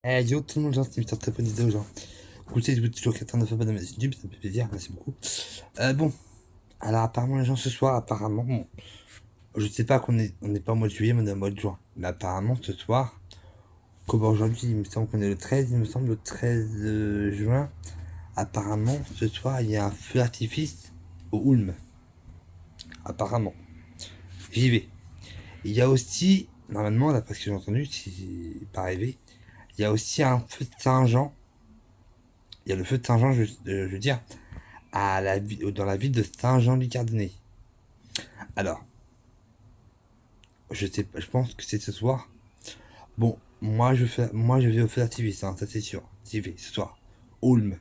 Yo tout le monde, genre, c'est une très bonne idée, genre. Écoutez, vous êtes toujours quelqu'un de faire pas de ma YouTube, ça me fait plaisir, merci beaucoup. Bon, alors apparemment les gens ce soir, apparemment, bon, je sais pas on n'est pas au mois de juillet, mais on est au mois de juin. Mais apparemment ce soir, comme aujourd'hui, il me semble qu'on est le 13, il me semble le 13 juin, apparemment ce soir il y a un feu d'artifice au Ulm. Apparemment. J'y vais. Il y a aussi, normalement, d'après ce que j'ai entendu, si pas rêvé, il y a aussi un feu de Saint-Jean. Il y a le feu de Saint-Jean, je veux dire, dans la ville de Saint-Jean-du-Cardonnet. Alors, je sais pas, je pense que c'est ce soir. Bon, moi je vais au feu d'artifice, hein, ça c'est sûr. J'y vais ce soir. Ulm.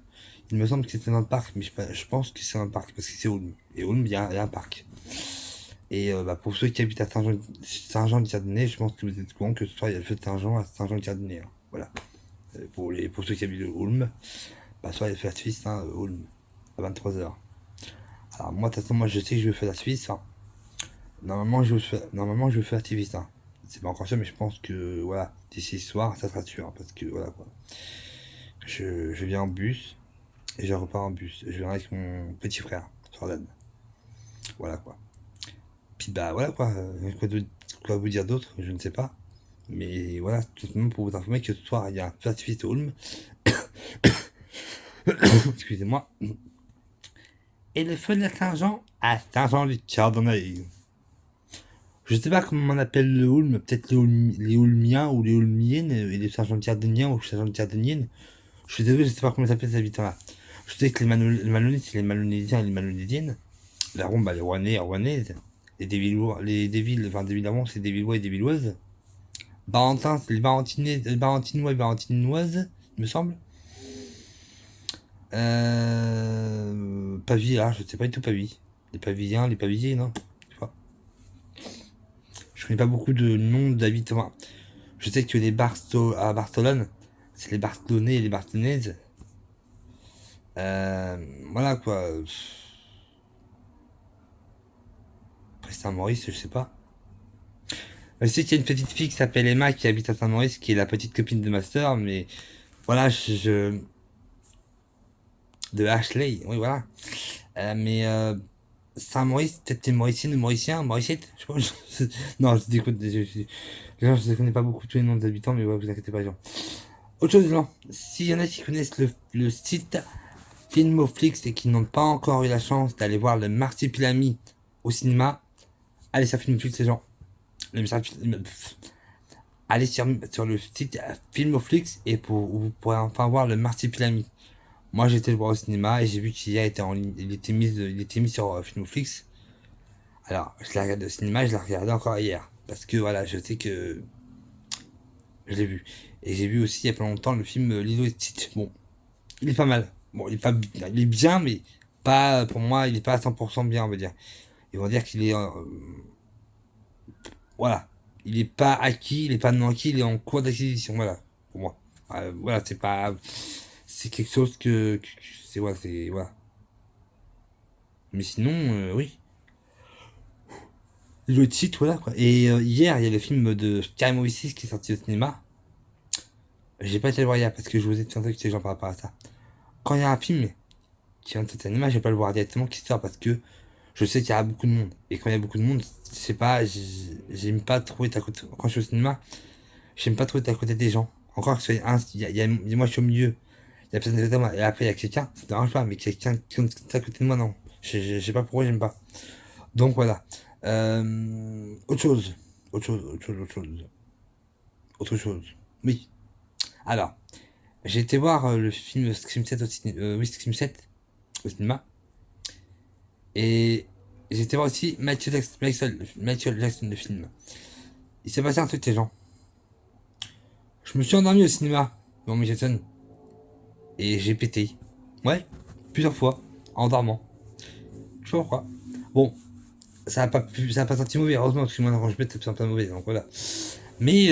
Il me semble que c'était dans le parc, mais je pense que c'est dans le parc parce que c'est Ulm. Et Ulm, il y a un parc. Et pour ceux qui habitent à Saint-Jean-du-Cardonnet, je pense que vous êtes au courant que ce soir il y a le feu de Saint-Jean à Saint-Jean-du-Cardonnet. Hein. Voilà. Pour ceux qui habitent Ulm, bah, ce soir il y a le feu d'artifice, hein, Ulm, à 23h. Alors moi, de toute façon, moi je sais que je vais faire la Suisse. Hein. Normalement, je vais faire activiste. Hein. C'est pas encore sûr, mais je pense que voilà, d'ici ce soir, ça sera sûr. Hein, parce que voilà quoi. Je viens en bus et je repars en bus. Je viens avec mon petit frère, Jordan. Voilà quoi. Puis bah voilà quoi. Quoi vous dire d'autre Je ne sais pas. Mais voilà, tout simplement pour vous informer que ce soir, il y a un feu d'activiste au Ulm. Excusez-moi. Et le feu de la Saint-Jean à Saint-Jean-du-Chardonnay. Je sais pas comment on appelle le Ulm, peut-être les Ulmiens ou les Ulmiennes, et les Sergents-Cardiniens ou Sergents-Cardiniennes. Je suis désolé, je sais pas comment s'appellent ces habitants-là. Je sais que les Malonites, c'est les Malonésiens et les Malonésiennes. La Ronde, bah, les Rouennais et Rouennaises. Et des Villois, enfin des Villavants, c'est des Villois et des Villoises. Barentin, c'est les Barentinois et Barentinoises, il me semble. Pavie, là, je sais pas du tout Pavie. Les Pavilliens, les Pavilliers, non. Je connais pas beaucoup de noms d'habitants. Je sais que à Barcelone, c'est les Barcelonais et les Barcelonaises. Voilà quoi. Après Saint-Maurice, je sais pas. Je sais qu'il y a une petite fille qui s'appelle Emma qui habite à Saint-Maurice, qui est la petite copine de ma sœur, mais voilà, de Ashley, oui voilà. Mais Saint-Maurice, peut-être t'es Mauricien ou Mauricien, Mauriciette, je sais pas. Non, je déconne, je ne connais pas beaucoup tous les noms des habitants, mais ouais, vous inquiétez pas, genre. Autre chose, non. S'il y en a qui connaissent le site Filmoflix et qui n'ont pas encore eu la chance d'aller voir le Marsupilami au cinéma, allez sur Filmoflix, les gens. Allez sur le site Filmoflix et vous pourrez enfin voir le Marsupilami. Moi j'ai été le voir au cinéma et j'ai vu qu'il était en ligne, il était mis sur Filmoflix. Alors je l'ai regardé au cinéma, je l'ai regardé encore hier. Parce que voilà, je sais que je l'ai vu. Et j'ai vu aussi il y a pas longtemps le film Lilo et Stitch. Bon, il est pas mal. Bon, il est bien, mais pas, pour moi, il est pas à 100% bien, on va dire. Ils vont dire qu'il est, voilà. Il est pas acquis, il est pas non acquis, il est en cours d'acquisition, voilà. Pour moi. Voilà, c'est pas, c'est quelque chose c'est, voilà, c'est, voilà. Mais sinon, oui. Le titre, voilà, quoi. Et hier, il y a le film de Scary Movie 6 qui est sorti au cinéma. J'ai pas été le voir hier parce que je vous ai présenté que les gens par rapport à ça. Quand il y a un film qui vient de cet cinéma, je vais pas le voir directement qui sort parce que je sais qu'il y a beaucoup de monde. Et quand il y a beaucoup de monde, je sais pas, j'aime pas trop être à côté. Quand je suis au cinéma, j'aime pas trop être à côté des gens. Encore que moi je suis au milieu, il y a personne à côté de moi, et après il y a quelqu'un, ça me dérange pas, mais quelqu'un qui est à côté de moi, non. Je sais pas pourquoi j'aime pas. Donc voilà. Autre chose. Autre chose. Oui. Alors, j'ai été voir le film Scream 7 au cinéma. Oui, Scream 7 au cinéma. Et j'étais voir aussi Michael Jackson, le film. Il s'est passé un truc, les gens. Je me suis endormi au cinéma, dans Michael Jackson. Et j'ai pété. Ouais, plusieurs fois, en dormant. Je sais pas pourquoi. Bon, ça a pas senti mauvais, heureusement, parce que moi, quand je pète, ça sent pas mauvais, donc voilà. Mais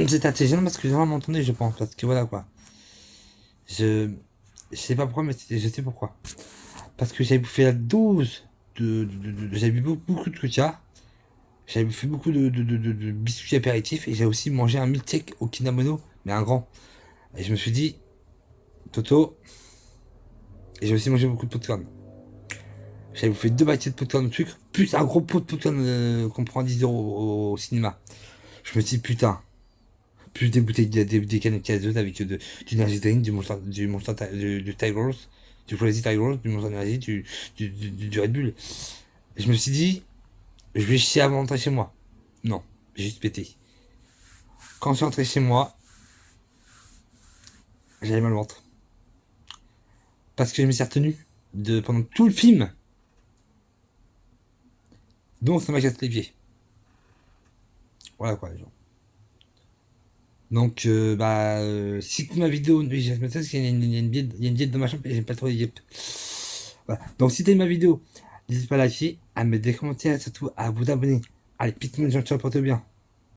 c'était assez gênant parce que les gens m'entendaient, je pense, parce que voilà quoi. Je, je sais pas pourquoi, mais je sais pourquoi. Parce que j'avais bouffé la dose j'avais bu beaucoup de trucs. J'avais fait beaucoup de biscuits apéritifs et j'ai aussi mangé un milkshake au kinamono, mais un grand. Et je me suis dit, Toto, et j'ai aussi mangé beaucoup de popcorn. J'avais bouffé 2 baguettes de popcorn de sucre, plus un gros pot de popcorn qu'on prend à 10 euros au cinéma. Je me suis dit, putain, plus des bouteilles, des canettes gazeuses avec du Nergitane, du Tigers, du Crazy Tigers, du Monster Energy, du Red Bull. Et je me suis dit, je vais chier avant d'entrer chez moi. Non, j'ai juste pété. Quand je suis rentré chez moi, j'avais mal au ventre. Parce que je me suis retenu pendant tout le film. Donc ça m'a cassé les pieds. Voilà quoi les gens. Donc si ma vidéo, oui, je me sais qu'il y a une biette dans ma chambre et j'aime pas trop les yep. Voilà. Donc si t'aimes ma vidéo, n'hésite pas à liker, à mettre des commentaires, surtout à vous abonner. Allez, pitman, j'en porte bien.